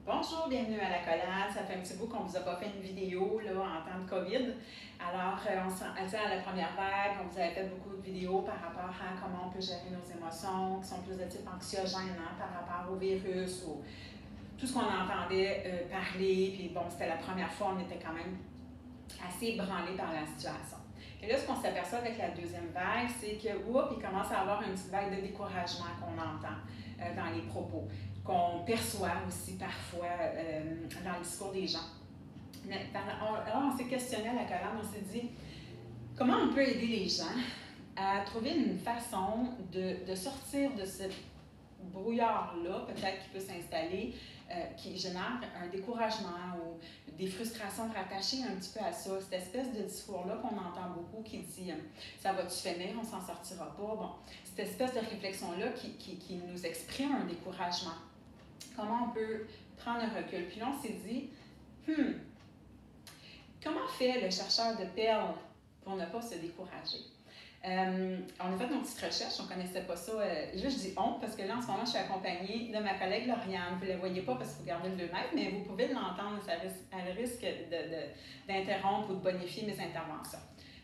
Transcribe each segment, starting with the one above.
Bonjour, bienvenue à l'accolade. Ça fait un petit bout qu'on ne vous a pas fait une vidéo là, en temps de COVID. Alors, à la première vague, on vous avait fait beaucoup de vidéos par rapport à comment on peut gérer nos émotions, qui sont plus de type anxiogène par rapport au virus, ou tout ce qu'on entendait parler. Puis bon, c'était la première fois, on était quand même assez ébranlé par la situation. Et là, ce qu'on s'aperçoit avec la deuxième vague, c'est que, il commence à avoir une petite vague de découragement qu'on entend dans les propos, qu'on perçoit aussi parfois dans le discours des gens. Alors, on s'est questionné à la colonne, on s'est dit, comment on peut aider les gens à trouver une façon de sortir de ce brouillard-là, peut-être qui peut s'installer, qui génère un découragement ou des frustrations rattachées un petit peu à ça, cette espèce de discours-là qu'on entend beaucoup qui dit « ça va-tu finir, on s'en sortira pas ». Bon, cette espèce de réflexion-là qui nous exprime un découragement. Comment on peut prendre un recul? Puis là, on s'est dit comment fait le chercheur de perles pour ne pas se décourager? On a fait nos petites recherches, on ne connaissait pas ça. Je dis on, parce que là, en ce moment, je suis accompagnée de ma collègue Lauriane. Vous ne la voyez pas parce qu'il faut garder le 2 mètres, mais vous pouvez l'entendre, elle risque d'interrompre ou de bonifier mes interventions.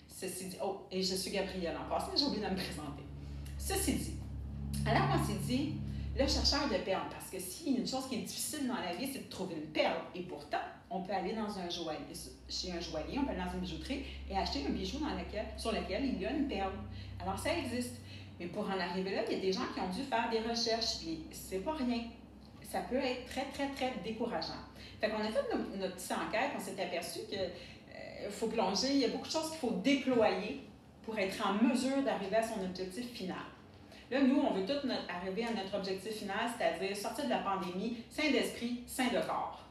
Ceci dit, et je suis Gabrielle en passant, j'ai oublié de me présenter. Ceci dit, alors on s'est dit, le chercheur de perles, parce que s'il y a une chose qui est difficile dans la vie, c'est de trouver une perle. Et pourtant, on peut aller dans un joaillier, chez un joaillier, on peut aller dans une bijouterie et acheter un bijou sur lequel il y a une perle. Alors, ça existe. Mais pour en arriver là, il y a des gens qui ont dû faire des recherches, puis c'est pas rien. Ça peut être très, très, très décourageant. Fait qu'on a fait notre petite enquête, on s'est aperçu qu'il faut plonger, il y a beaucoup de choses qu'il faut déployer pour être en mesure d'arriver à son objectif final. Là, nous, on veut tous arriver à notre objectif final, c'est-à-dire sortir de la pandémie sain d'esprit, sain de corps.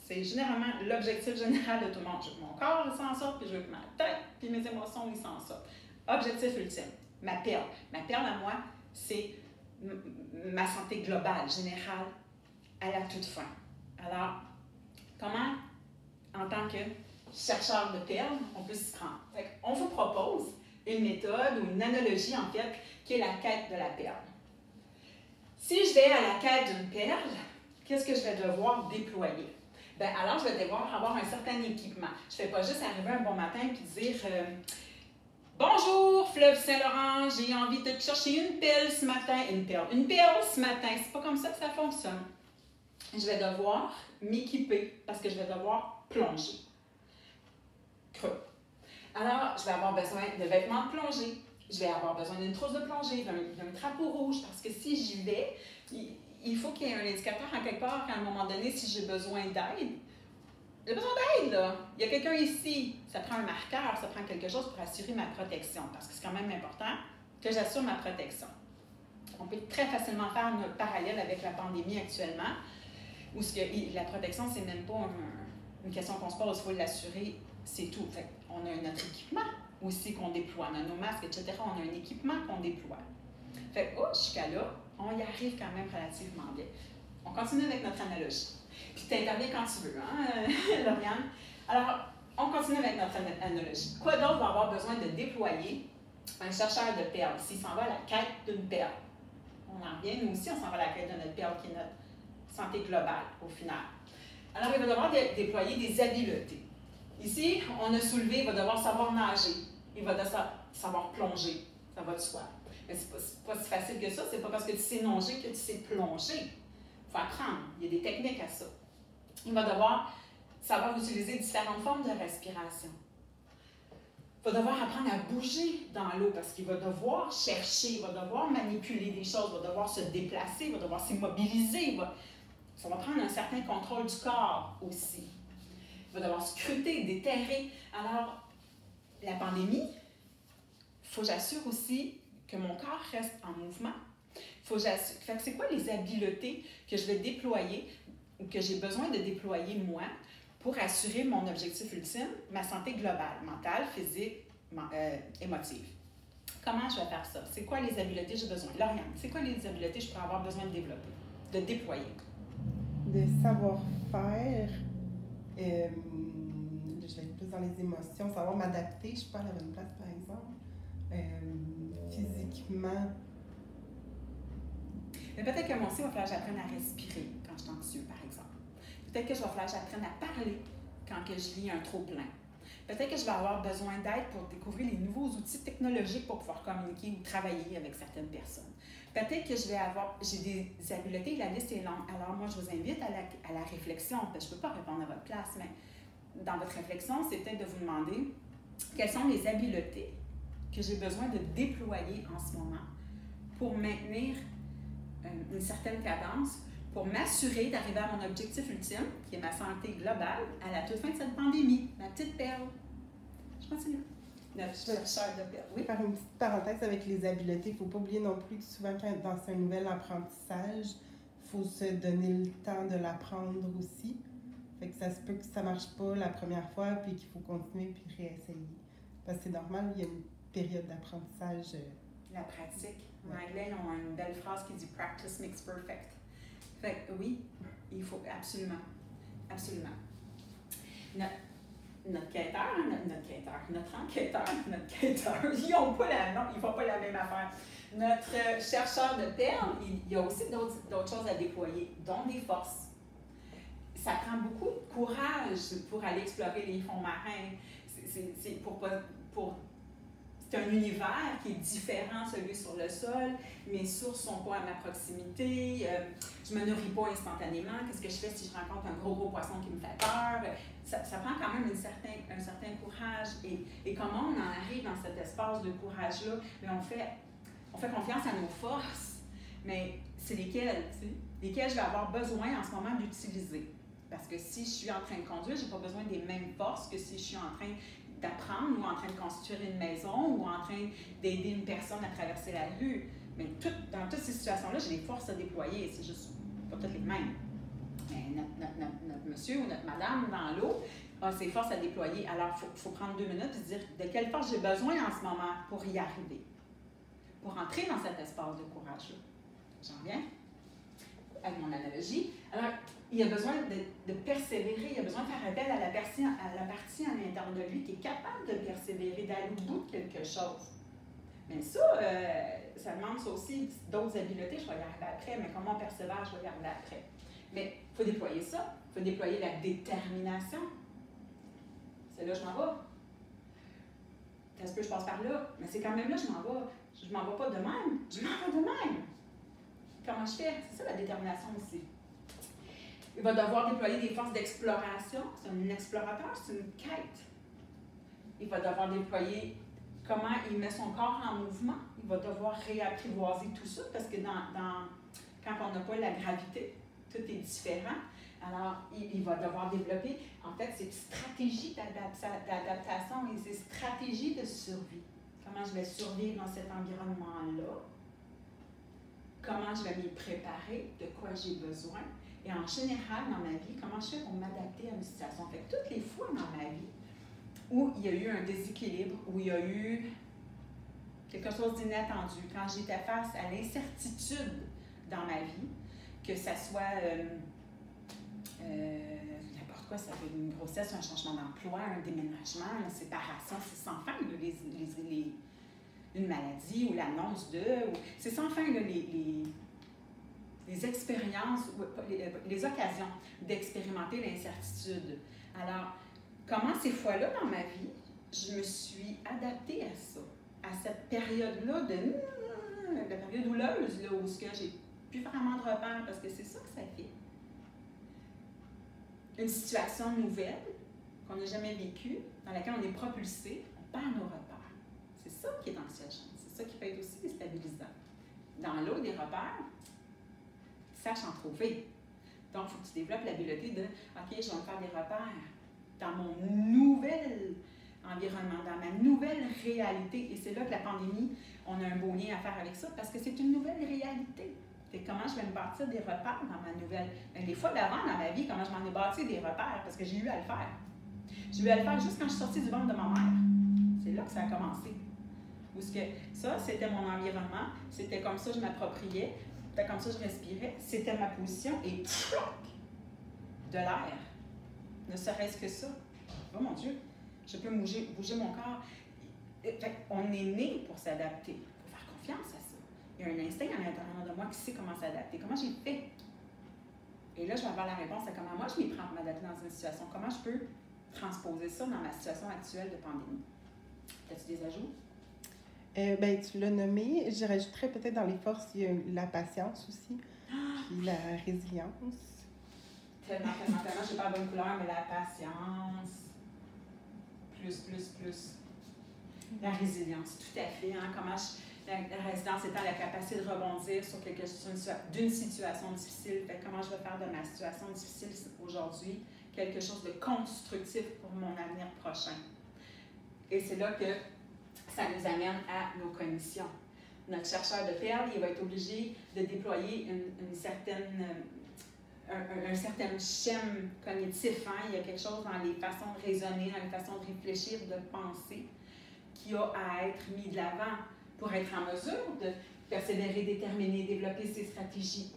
C'est généralement l'objectif général de tout le monde. Je veux que mon corps s'en sorte, puis je veux que ma tête, puis mes émotions, ils s'en sortent. Objectif ultime, ma perle. Ma perle à moi, c'est ma santé globale, générale, à la toute fin. Alors, comment, en tant que chercheur de perles, on peut s'y prendre? On vous propose une méthode ou une analogie, en fait, qui est la quête de la perle. Si je vais à la quête d'une perle, qu'est-ce que je vais devoir déployer? Bien, alors, je vais devoir avoir un certain équipement. Je ne fais pas juste arriver un bon matin et dire bonjour, fleuve Saint-Laurent, j'ai envie de te chercher une perle ce matin. Une perle ce matin. C'est pas comme ça que ça fonctionne. Je vais devoir m'équiper parce que je vais devoir plonger. Creux. Alors, je vais avoir besoin de vêtements de plongée. Je vais avoir besoin d'une trousse de plongée, d'un trapeau rouge, parce que si j'y vais, il faut qu'il y ait un indicateur en quelque part qu'à un moment donné, si j'ai besoin d'aide, j'ai besoin d'aide, là. Il y a quelqu'un ici. Ça prend un marqueur, ça prend quelque chose pour assurer ma protection, parce que c'est quand même important que j'assure ma protection. On peut très facilement faire un parallèle avec la pandémie actuellement, où la protection, c'est même pas une question qu'on se pose, il faut l'assurer, c'est tout. Fait on a notre équipement aussi qu'on déploie, on a nos masques, etc. On a un équipement qu'on déploie. Fait jusqu'à là, on y arrive quand même relativement bien. On continue avec notre analogie. Puis tu interviens quand tu veux, hein, Lauriane? Alors, on continue avec notre analogie. Quoi d'autre va avoir besoin de déployer un chercheur de perles s'il s'en va à la quête d'une perle? On en revient, nous aussi, on s'en va à la quête de notre perle qui est notre santé globale au final. Alors, il va devoir déployer des habiletés. Ici, on a soulevé, il va devoir savoir nager, il va devoir savoir plonger, ça va de soi. Mais c'est pas si facile que ça, c'est pas parce que tu sais nager que tu sais plonger. Il faut apprendre, il y a des techniques à ça. Il va devoir savoir utiliser différentes formes de respiration. Il va devoir apprendre à bouger dans l'eau parce qu'il va devoir chercher, il va devoir manipuler des choses, il va devoir se déplacer, il va devoir s'immobiliser, ça va prendre un certain contrôle du corps aussi. Il va devoir scruter, déterrer. Alors, la pandémie, il faut que j'assure aussi que mon corps reste en mouvement. C'est quoi les habiletés que je vais déployer ou que j'ai besoin de déployer moi pour assurer mon objectif ultime, ma santé globale, mentale, physique, émotive? Comment je vais faire ça? C'est quoi les habiletés que j'ai besoin? Lauriane, c'est quoi les habiletés que je pourrais avoir besoin de développer, de déployer? De savoir-faire. Je vais être plus dans les émotions, savoir m'adapter. Je ne suis pas à la bonne place, par exemple. Physiquement. Mais peut-être que moi aussi, il va falloir que j'apprenne à respirer quand je suis anxieux, par exemple. Peut-être que je vais falloir que j'apprenne à parler quand que je vis un trop-plein. Peut-être que je vais avoir besoin d'aide pour découvrir les nouveaux outils technologiques pour pouvoir communiquer ou travailler avec certaines personnes. Peut-être que j'ai des habiletés, la liste est longue. Alors moi, je vous invite à la réflexion, parce que je ne peux pas répondre à votre place, mais dans votre réflexion, c'est peut-être de vous demander quelles sont les habiletés que j'ai besoin de déployer en ce moment pour maintenir une certaine cadence, pour m'assurer d'arriver à mon objectif ultime, qui est ma santé globale, à la toute fin de cette pandémie, ma petite perle. Je continue. Notre chercheur de perle. Oui? Faire une petite parenthèse avec les habiletés, il ne faut pas oublier non plus que souvent, quand dans un nouvel apprentissage, il faut se donner le temps de l'apprendre aussi. Fait que ça se peut que ça ne marche pas la première fois, puis qu'il faut continuer puis réessayer. Parce que c'est normal, il y a une période d'apprentissage. La pratique. En anglais, ils ont une belle phrase qui dit « practice makes perfect ». Fait que oui, il faut absolument, absolument. Notre enquêteur, ils n'ont pas ils font pas la même affaire. Notre chercheur de perles, il y a aussi d'autres choses à déployer, dont des forces. Ça prend beaucoup de courage pour aller explorer les fonds marins. C'est un univers qui est différent, celui sur le sol. Mes sources ne sont pas à ma proximité. Je ne me nourris pas instantanément. Qu'est-ce que je fais si je rencontre un gros poisson qui me fait peur? Ça prend quand même un certain courage. Et comment on en arrive dans cet espace de courage-là? On fait confiance à nos forces, mais c'est lesquelles? Lesquelles je vais avoir besoin en ce moment d'utiliser? Parce que si je suis en train de conduire, je n'ai pas besoin des mêmes forces que si je suis en train d'apprendre ou en train de construire une maison ou en train d'aider une personne à traverser la rue. Mais dans toutes ces situations-là, j'ai des forces à déployer. C'est juste pas toutes les mêmes. Mais notre monsieur ou notre madame dans l'eau a ses forces à déployer. Alors, il faut prendre 2 minutes et se dire de quelle force j'ai besoin en ce moment pour y arriver. Pour entrer dans cet espace de courage-là. J'en reviens avec mon analogie. Alors, il y a besoin de persévérer, il y a besoin de faire appel à la partie à l'intérieur de lui qui est capable de persévérer, d'aller au bout de quelque chose. Mais ça demande ça aussi d'autres habiletés, je vais y arriver après, mais comment on persévère, je vais y arriver après. Mais il faut déployer ça, il faut déployer la détermination. C'est là que je m'en vais. Est-ce que je passe par là? Mais c'est quand même là que je m'en vais. Je m'en vais pas de même, je m'en vais de même. Comment je fais? C'est ça la détermination aussi. Il va devoir déployer des forces d'exploration. C'est un explorateur, c'est une quête. Il va devoir déployer comment il met son corps en mouvement. Il va devoir réapprivoiser tout ça parce que quand on n'a pas la gravité, tout est différent. Alors, il va devoir développer, en fait, ces stratégies d'adaptation et ces stratégies de survie. Comment je vais survivre dans cet environnement-là? Comment je vais m'y préparer? De quoi j'ai besoin? Et en général, dans ma vie, comment je fais pour m'adapter à une situation? Fait que toutes les fois dans ma vie où il y a eu un déséquilibre, où il y a eu quelque chose d'inattendu, quand j'étais face à l'incertitude dans ma vie, que ça soit n'importe quoi, ça peut être une grossesse, un changement d'emploi, un déménagement, une séparation, c'est sans fin, une maladie ou l'annonce de... C'est sans fin, là, les expériences, les occasions d'expérimenter l'incertitude. Alors, comment ces fois-là dans ma vie, je me suis adaptée à ça, à cette période-là la période houleuse, là, où j'ai plus vraiment de repères, parce que c'est ça que ça fait. Une situation nouvelle qu'on n'a jamais vécue, dans laquelle on est propulsé, on perd nos repères. C'est ça qui est anxiogène, c'est ça qui peut être aussi déstabilisant. Dans l'eau, des repères, sache en trouver. Donc, il faut que tu développes l'habileté de « OK, je vais me faire des repères dans mon nouvel environnement, dans ma nouvelle réalité. » Et c'est là que la pandémie, on a un beau lien à faire avec ça, parce que c'est une nouvelle réalité. C'est comment je vais me bâtir des repères dans ma nouvelle... Mais les fois d'avant dans ma vie, comment je m'en ai bâti des repères, parce que j'ai eu à le faire. J'ai eu à le faire juste quand je suis sortie du ventre de ma mère. C'est là que ça a commencé. Parce que ça, c'était mon environnement, c'était comme ça que je m'appropriais, c'était comme ça que je respirais, c'était ma position, et de l'air. Ne serait-ce que ça. Oh mon Dieu, je peux bouger mon corps. On est né pour s'adapter. Il faut faire confiance à ça. Il y a un instinct à l'intérieur de moi qui sait comment s'adapter. Comment j'ai fait? Et là, je vais avoir la réponse à comment moi je m'y prends pour m'adapter dans une situation. Comment je peux transposer ça dans ma situation actuelle de pandémie. As-tu des ajouts? Ben, tu l'as nommé. Je rajouterais peut-être dans les forces, il y a la patience aussi, puis la résilience. Tellement. J'ai pas la bonne couleur, mais la patience. Plus. La résilience, tout à fait. Hein? La résilience étant la capacité de rebondir sur d'une situation difficile. Fait, comment je vais faire de ma situation difficile aujourd'hui quelque chose de constructif pour mon avenir prochain. Et c'est là que ça nous amène à nos cognitions. Notre chercheur de perles, il va être obligé de déployer un certain schème cognitif. Hein? Il y a quelque chose dans les façons de raisonner, dans les façons de réfléchir, de penser, qui a à être mis de l'avant pour être en mesure de persévérer, déterminer, développer ses stratégies.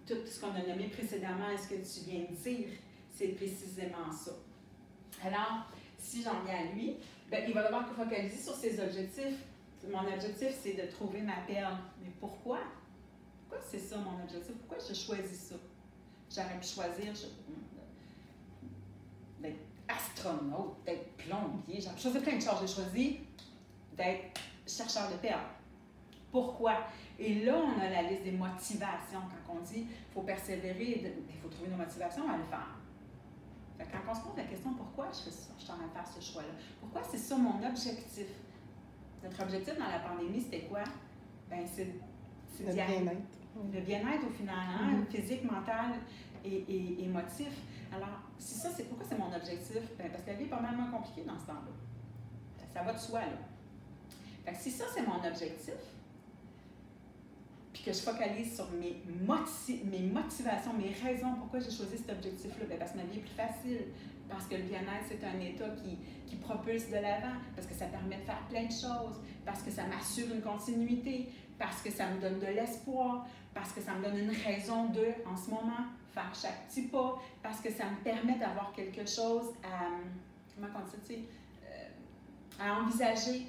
Tout ce qu'on a nommé précédemment et ce que tu viens de dire, c'est précisément ça. Alors, si j'en viens à lui, ben, il va devoir focaliser sur ses objectifs. Mon objectif, c'est de trouver ma perle. Mais pourquoi? Pourquoi c'est ça mon objectif? Pourquoi j'ai choisi ça? J'aurais pu choisir d'être astronaute, d'être plombier. J'ai choisi plein de choses. J'ai choisi d'être chercheur de perles. Pourquoi? Et là, on a la liste des motivations. Quand on dit qu'il faut persévérer, il faut trouver nos motivations à le faire. Fait, quand on se pose la question pourquoi je fais ça, je suis en train de faire ce choix-là. Pourquoi c'est ça mon objectif? Notre objectif dans la pandémie, c'était quoi? Ben, c'est le bien-être. Le bien-être au final, hein? Physique, mental et émotif. Alors, si ça, c'est pourquoi c'est mon objectif? Ben, parce que la vie est pas mal moins compliquée dans ce temps-là. Ça va de soi, là. Fait que si ça, c'est mon objectif, puis que je focalise sur mes motivations, mes raisons pourquoi j'ai choisi cet objectif-là, bien parce que ma vie est plus facile, parce que le bien-être, c'est un état qui propulse de l'avant, parce que ça permet de faire plein de choses, parce que ça m'assure une continuité, parce que ça me donne de l'espoir, parce que ça me donne une raison de, en ce moment, faire chaque petit pas, parce que ça me permet d'avoir quelque chose comment on dit, à envisager.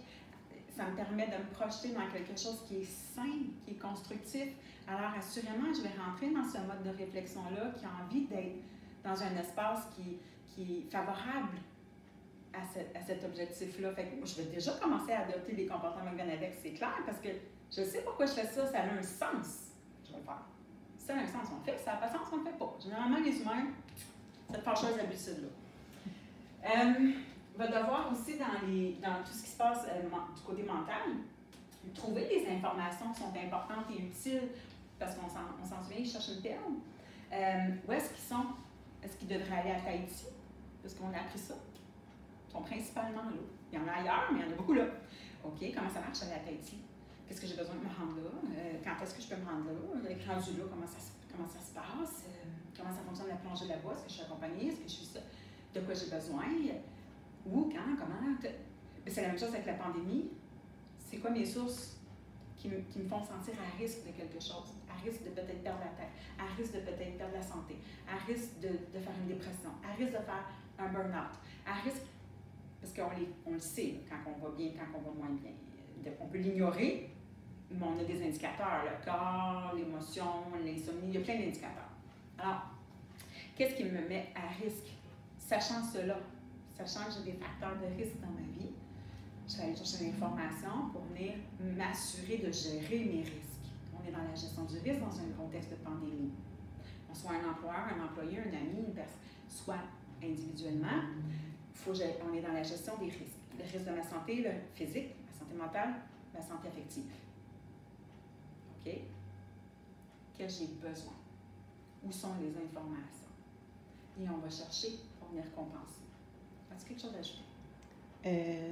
Ça me permet de me projeter dans quelque chose qui est sain, qui est constructif. Alors, assurément, je vais rentrer dans ce mode de réflexion-là qui a envie d'être dans un espace qui est favorable à cet objectif-là. Fait que je vais déjà commencer à adopter les comportements qui viennent avec, c'est clair, parce que je sais pourquoi je fais ça, ça a un sens. Je vais le faire. Ça a un sens, on le fait. Ça n'a pas de sens, on ne le fait pas. Généralement, les humains, cette fâcheuse habitude-là. Va devoir aussi, dans tout ce qui se passe du côté mental, trouver des informations qui sont importantes et utiles, parce qu'on s'en souvient, ils cherchent une perle. Où est-ce qu'ils sont? Est-ce qu'ils devraient aller à Tahiti? Parce qu'on a appris ça. Ils sont principalement là. Il y en a ailleurs, mais il y en a beaucoup là. OK, comment ça marche aller à Tahiti? Qu'est-ce que j'ai besoin de me rendre là? Quand est-ce que je peux me rendre là? Rendu là, comment ça se passe? Comment ça fonctionne la plongée là-bas? Est-ce que je suis accompagnée? Est-ce que je suis ça? De quoi j'ai besoin? Où, quand, comment? C'est la même chose avec la pandémie. C'est quoi mes sources qui me font sentir à risque de quelque chose? À risque de peut-être perdre la tête, à risque de peut-être perdre la santé, à risque de faire une dépression, à risque de faire un burn-out, à risque, parce qu'on le sait, quand on va bien, quand on va moins bien. On peut l'ignorer, mais on a des indicateurs, le corps, l'émotion, l'insomnie, il y a plein d'indicateurs. Alors, qu'est-ce qui me met à risque? Sachant cela, sachant que j'ai des facteurs de risque dans ma vie, je vais aller chercher l'information pour venir m'assurer de gérer mes risques. On est dans la gestion du risque dans un contexte de pandémie. On soit un employeur, un employé, un ami, une personne, soit individuellement, on est dans la gestion des risques. Le risque de ma santé, le physique, la santé mentale, la santé affective. OK? Que j'ai besoin? Où sont les informations? Et on va chercher pour venir compenser. As-tu quelque chose à ajouter?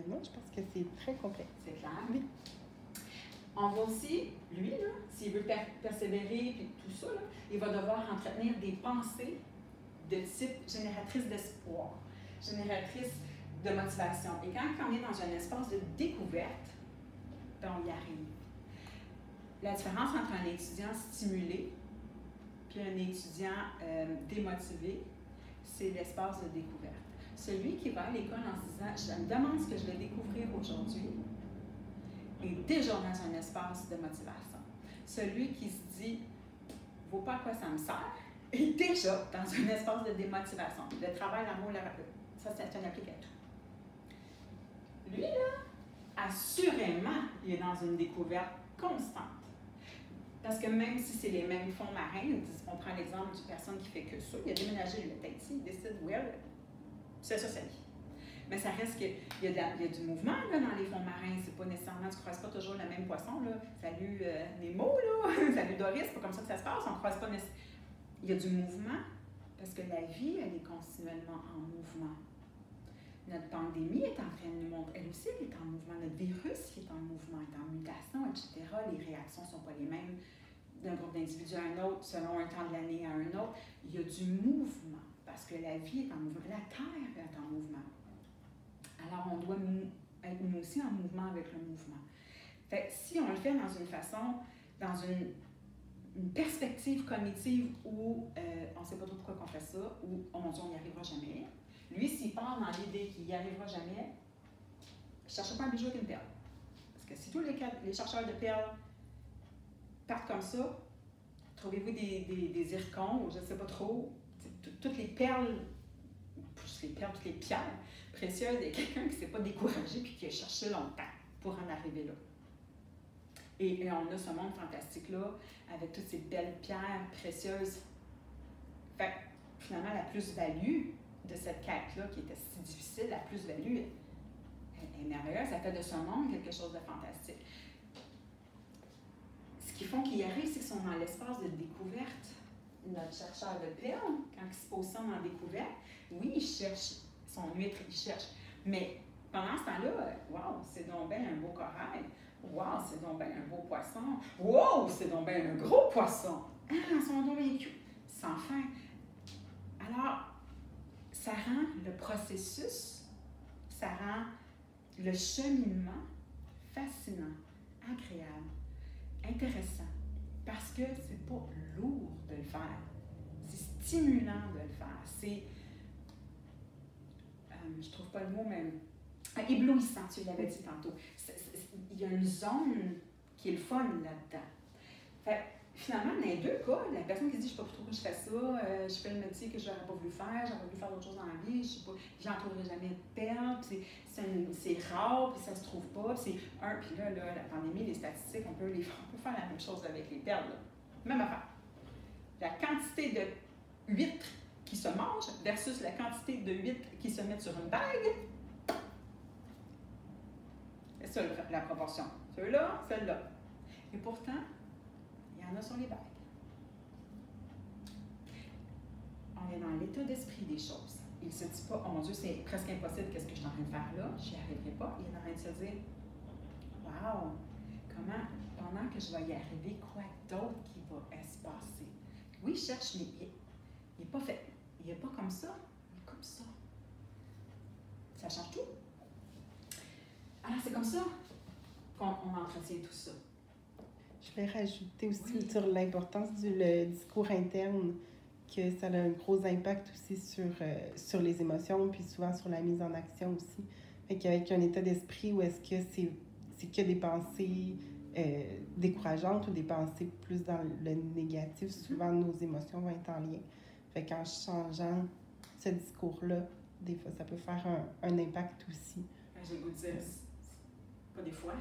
Non, je pense que c'est très complet. C'est clair? Oui. On va aussi, lui, là, s'il veut persévérer et tout ça, là, il va devoir entretenir des pensées de type génératrice d'espoir, génératrice de motivation. Et quand on est dans un espace de découverte, ben on y arrive. La différence entre un étudiant stimulé puis un étudiant démotivé, c'est l'espace de découverte. Celui qui va à l'école en se disant « je me demande ce que je vais découvrir aujourd'hui » est déjà dans un espace de motivation. Celui qui se dit « vaut pas à quoi ça me sert », est déjà dans un espace de démotivation. Le travail, l'amour, ça applique à tout. Lui, là, assurément, il est dans une découverte constante. Parce que même si c'est les mêmes fonds marins, on prend l'exemple d'une personne qui fait que ça, il a déménagé lui, à Tahiti, il décide, c'est ça sa vie. Mais ça reste qu'il y a du mouvement là, dans les fonds marins. C'est pas nécessairement, tu ne croises pas toujours le même poisson. Là. Salut Nemo, là. Salut Doris, c'est pas comme ça que ça se passe. On ne croise pas nécessairement. Il y a du mouvement parce que la vie, elle est continuellement en mouvement. Notre pandémie est en train de nous montrer, elle aussi, elle est en mouvement. Notre virus qui est en mouvement, est en mutation, etc. Les réactions ne sont pas les mêmes d'un groupe d'individus à un autre, selon un temps de l'année à un autre. Il y a du mouvement parce que la vie est en mouvement. La Terre est en mouvement. Alors, on doit être nous aussi en mouvement avec le mouvement. Fait que si on le fait dans une façon, dans une perspective cognitive où on ne sait pas trop pourquoi on fait ça, où oh mon Dieu, on n'y arrivera jamais. Lui, s'il part dans l'idée qu'il n'y arrivera jamais, ne cherchez pas un bijou avec une perle. Parce que si tous les chercheurs de perles partent comme ça, trouvez-vous des zircons, ou je ne sais pas trop, toutes les perles, toutes les pierres précieuses, il y a quelqu'un qui ne s'est pas découragé et qui a cherché longtemps pour en arriver là. Et on a ce monde fantastique-là, avec toutes ces belles pierres précieuses. Fait finalement, la plus-value de cette quête-là, qui était si difficile, la plus-value est merveilleuse. Ça fait de ce monde quelque chose de fantastique. Ce qui font qu'ils y arrivent, c'est qu'ils sont dans l'espace de découverte. Notre chercheur de perles, quand il se positionne en découverte, oui, il cherche son huître, il cherche. Mais pendant ce temps-là, wow, c'est donc bien un beau corail. Wow, c'est donc bien un beau poisson. Wow, c'est donc bien un gros poisson. Ah, ils sont donc bien cute. Sans fin. Alors, ça rend le processus, ça rend le cheminement fascinant, agréable, intéressant. Parce que c'est pas lourd de le faire. C'est stimulant de le faire. C'est, je trouve pas le mot, mais éblouissant, tu l'avais dit tantôt. Il y a une zone qui est le fun là-dedans. Fait, finalement, dans les deux cas, la personne qui se dit « je ne sais pas pourquoi je fais ça, je fais le métier que je n'aurais pas voulu faire, j'aurais voulu faire d'autres choses dans la vie, je sais pas, j'en trouverai jamais de perles, c'est rare, puis ça se trouve pas, puis là, la pandémie, les statistiques, on peut faire la même chose avec les perles. Là. Même affaire. La quantité de huîtres qui se mangent versus la quantité de huîtres qui se mettent sur une bague, c'est ça la proportion. Ceux-là, celle-là. Et pourtant, il y en a sur les bagues. On est dans l'état d'esprit des choses. Il ne se dit pas, oh mon Dieu, c'est presque impossible, qu'est-ce que je suis en train de faire là, je n'y arriverai pas. Il est en train de se dire, wow, comment, pendant que je vais y arriver, quoi d'autre qui va se passer? Oui, il cherche, mais il n'est pas fait. Il n'est pas comme ça, il est comme ça. Ça change tout. Alors, c'est comme ça qu'on entretient tout ça. Je vais rajouter aussi sur l'importance du discours interne, que ça a un gros impact aussi sur les émotions, puis souvent sur la mise en action aussi. Fait qu'avec un état d'esprit où est-ce que c'est que des pensées décourageantes ou des pensées plus dans le négatif, souvent nos émotions vont être en lien. Fait qu'en changeant ce discours-là, des fois, ça peut faire un impact aussi. J'ai le goût de dire, pas des fois.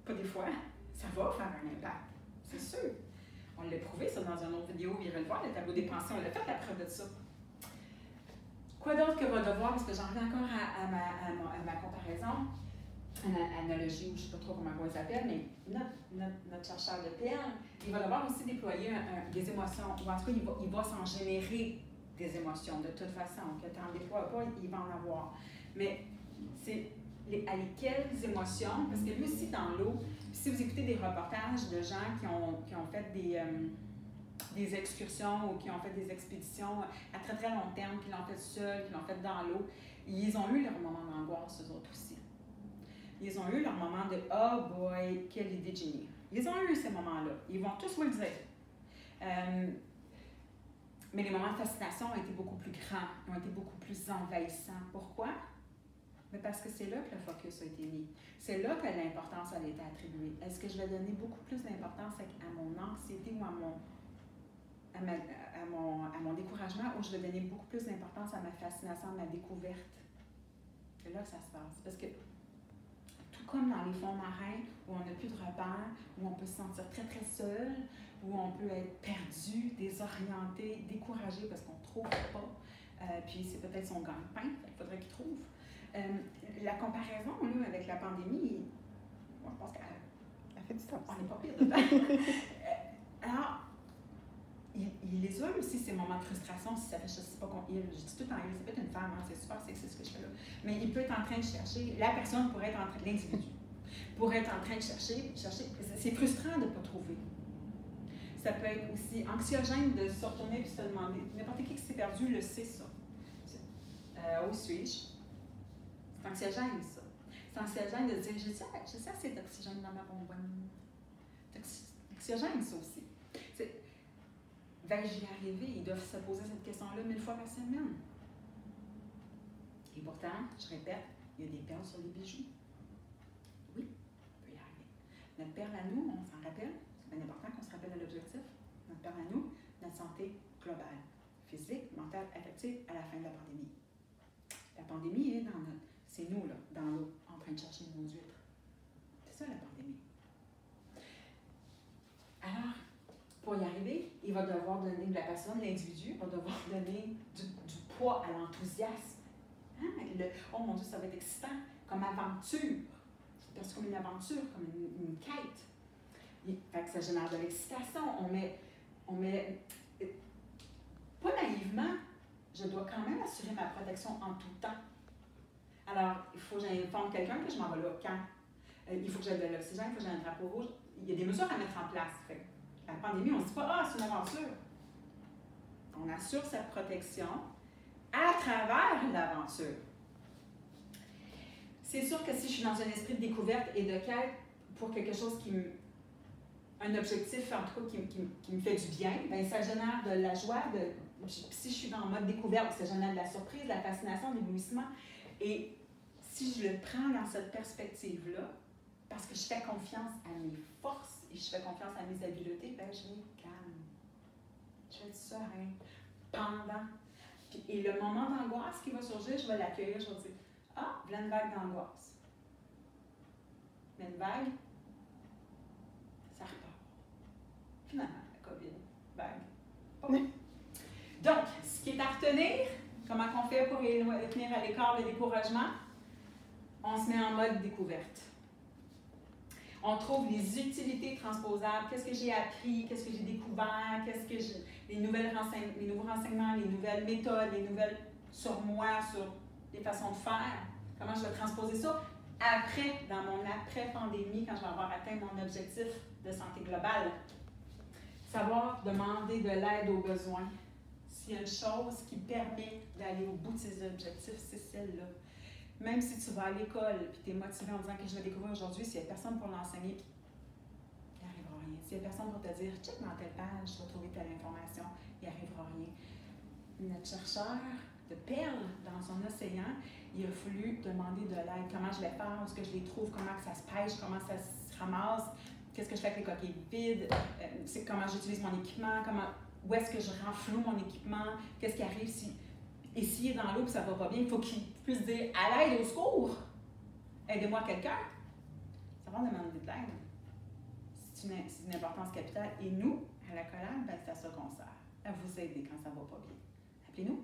Pas des fois. Ça va faire un impact. C'est sûr. On l'a prouvé, ça, dans une autre vidéo, vous irez le voir, le tableau des pensées, on l'a fait la preuve de ça. Quoi d'autre que va devoir, parce que j'en reviens encore à ma comparaison, à l'analogie, ou je ne sais pas trop comment on s'appelle, mais notre chercheur de perles, il va devoir aussi déployer des émotions, ou en tout cas, il va s'en générer des émotions, de toute façon. Que tu n'en déploies pas, il va en avoir. Mais c'est à quelles émotions, parce que lui aussi, dans l'eau, si vous écoutez des reportages de gens qui ont fait des excursions ou qui ont fait des expéditions à très très long terme, qui l'ont fait seuls, qui l'ont fait dans l'eau, ils ont eu leur moment d'angoisse, eux autres aussi. Ils ont eu leur moment de « oh boy, quelle idée de génie ». Ils ont eu ces moments-là. Ils vont tous vous le dire. Mais les moments de fascination ont été beaucoup plus grands, ont été beaucoup plus envahissants. Pourquoi? Mais parce que c'est là que le focus a été mis. C'est là que l'importance a été attribuée. Est-ce que je vais donner beaucoup plus d'importance à mon anxiété ou à à mon découragement ou je vais donner beaucoup plus d'importance à ma fascination, à ma découverte. C'est là que ça se passe. Parce que tout comme dans les fonds marins où on n'a plus de repères, où on peut se sentir très très seul, où on peut être perdu, désorienté, découragé parce qu'on ne trouve pas, puis c'est peut-être son gagne-pain, il faudrait qu'il trouve. La comparaison là, avec la pandémie, moi je pense qu'elle fait du sens. On n'est pas pire dedans. Alors, il les a aussi, ces moments de frustration, si ça fait, je ne sais pas qu'on il, je dis tout le temps, il, ça peut être une femme, hein, c'est super sexy ce que je fais là, mais il peut être en train de chercher, la personne pourrait être en train, l'individu, pourrait être en train de chercher, c'est frustrant de ne pas trouver. Ça peut être aussi anxiogène de se retourner et se demander, n'importe qui s'est perdu le sait ça. Où suis-je? C'est anxiogène ça. C'est anxiogène de dire, je sais assez d'oxygène dans ma bonbonne. C'est anxiogène ça aussi. Vais-je y arriver? Ils doivent se poser cette question-là 1000 fois par semaine. Et pourtant, je répète, il y a des perles sur les bijoux. Oui, on peut y arriver. Notre perle à nous, on s'en rappelle, c'est bien important qu'on se rappelle de l'objectif. Notre perle à nous, notre santé globale, physique, mentale, affective, à la fin de la pandémie. La pandémie est dans notre... C'est nous, là, dans l'eau, en train de chercher nos huîtres. C'est ça, la pandémie. Alors, pour y arriver, il va devoir donner de la personne, l'individu, va devoir donner du poids à l'enthousiasme. Hein? Oh mon Dieu, ça va être excitant, comme aventure. C'est perçu comme une aventure, comme une quête. Fait que ça génère de l'excitation. On met pas naïvement, je dois quand même assurer ma protection en tout temps. Alors, il faut que j'informe quelqu'un que je m'en vais là quand. Il faut que j'aie de l'oxygène, il faut que j'aie un drapeau rouge. Il y a des mesures à mettre en place. Fait. La pandémie, on ne se dit pas « Ah, c'est une aventure ». On assure sa protection à travers l'aventure. C'est sûr que si je suis dans un esprit de découverte et de quête pour quelque chose un objectif en tout cas qui me fait du bien, bien, ça génère de la joie. Si je suis dans le mode découverte, ça génère de la surprise, de la fascination, de l'éblouissement. Et si je le prends dans cette perspective-là, parce que je fais confiance à mes forces et je fais confiance à mes habiletés, bien, je vais calme. Je vais être serein pendant. Et le moment d'angoisse qui va surgir, je vais l'accueillir, je vais dire « Ah, il y a une vague d'angoisse. » Mais une vague, ça repart. Finalement, la COVID, vague. Okay. Donc, ce qui est à retenir, comment on fait pour tenir à l'écart le découragement? On se met en mode découverte. On trouve les utilités transposables, qu'est-ce que j'ai appris, qu'est-ce que j'ai découvert, les nouveaux renseignements, les nouvelles méthodes, les nouvelles sur moi, sur les façons de faire, comment je vais transposer ça après, dans mon après-pandémie, quand je vais avoir atteint mon objectif de santé globale. Savoir demander de l'aide aux besoins. S'il y a une chose qui permet d'aller au bout de ses objectifs, c'est celle-là. Même si tu vas à l'école et tu es motivé en disant que je vais découvrir aujourd'hui, s'il n'y a personne pour l'enseigner, il n'arrivera rien. S'il n'y a personne pour te dire, check dans telle page, tu vas trouver telle information, il n'arrivera rien. Notre chercheur de perles dans son océan, il a fallu demander de l'aide. Comment je vais faire, où est-ce que je les trouve, comment ça se pêche, comment ça se ramasse, qu'est-ce que je fais avec les coquilles vides, comment j'utilise mon équipement, où est-ce que je rends flou mon équipement, qu'est-ce qui arrive si... Et s'il est dans l'eau et ça va pas bien, il faut qu'il puisse dire « à l'aide, au secours! Aidez-moi quelqu'un! » Ça va demander de l'aide. C'est une importance capitale. Et nous, à la collab, ben, c'est à ça qu'on sert. À vous aider quand ça va pas bien. Appelez-nous.